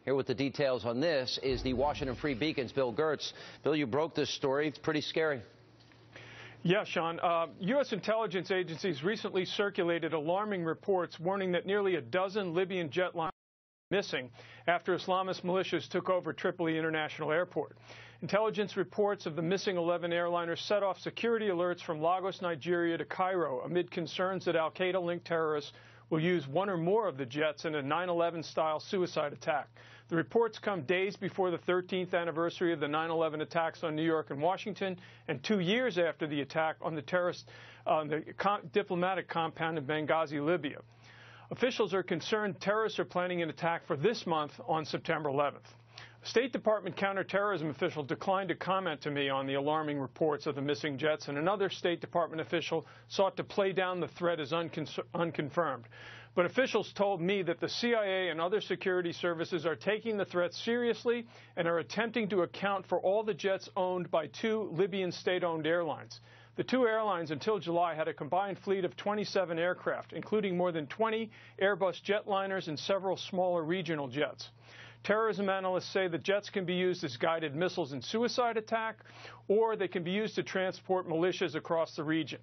Here with the details on this is the Washington Free Beacon's Bill Gertz. Bill, you broke this story. It's pretty scary. Yeah, Sean. U.S. intelligence agencies recently circulated alarming reports warning that nearly a dozen Libyan jetliners are missing after Islamist militias took over Tripoli International Airport. Intelligence reports of the missing 11 airliners set off security alerts from Lagos, Nigeria to Cairo amid concerns that al-Qaeda-linked terrorists will use one or more of the jets in a 9/11-style suicide attack. The reports come days before the 13th anniversary of the 9/11 attacks on New York and Washington, and 2 years after the attack on the diplomatic compound in Benghazi, Libya. Officials are concerned terrorists are planning an attack for this month on September 11th. A State Department counterterrorism official declined to comment to me on the alarming reports of the missing jets, and another State Department official sought to play down the threat as unconfirmed. But officials told me that the CIA and other security services are taking the threat seriously and are attempting to account for all the jets owned by 2 Libyan state-owned airlines. The 2 airlines until July had a combined fleet of 27 aircraft, including more than 20 Airbus jetliners and several smaller regional jets. Terrorism analysts say the jets can be used as guided missiles in suicide attack, or they can be used to transport militias across the region.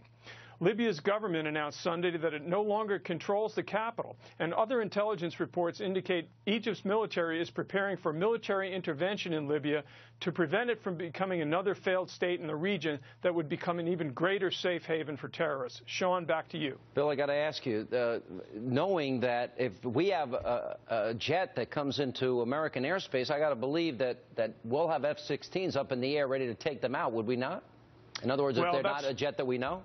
Libya's government announced Sunday that it no longer controls the capital, and other intelligence reports indicate Egypt's military is preparing for military intervention in Libya to prevent it from becoming another failed state in the region that would become an even greater safe haven for terrorists. Sean, back to you. Bill, I got to ask you, knowing that if we have a jet that comes into American airspace, I got to believe that we'll have F-16s up in the air ready to take them out, would we not? In other words, if they're not a jet that we know?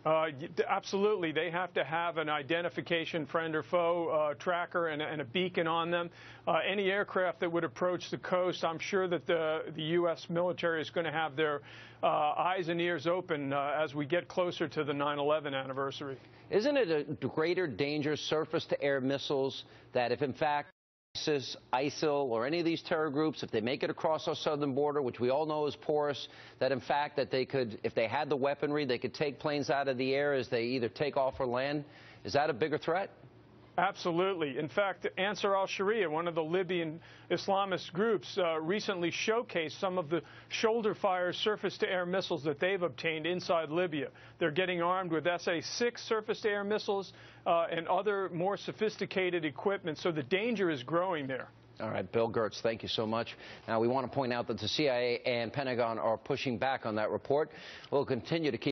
Absolutely. They have to have an identification, friend or foe, tracker and a beacon on them. Any aircraft that would approach the coast, I'm sure that the U.S. military is going to have their eyes and ears open as we get closer to the 9/11 anniversary. Isn't it a greater danger, surface-to-air missiles, that if in fact ISIS, ISIL, or any of these terror groups, if they make it across our southern border, which we all know is porous, that in fact that they could, if they had the weaponry, they could take planes out of the air as they either take off or land? Is that a bigger threat? Absolutely. In fact, Ansar al-Sharia, one of the Libyan Islamist groups, recently showcased some of the shoulder-fire surface-to-air missiles that they've obtained inside Libya. They're getting armed with SA-6 surface-to-air missiles and other more sophisticated equipment, so the danger is growing there. All right, Bill Gertz, thank you so much. Now, we want to point out that the CIA and Pentagon are pushing back on that report. We'll continue to keep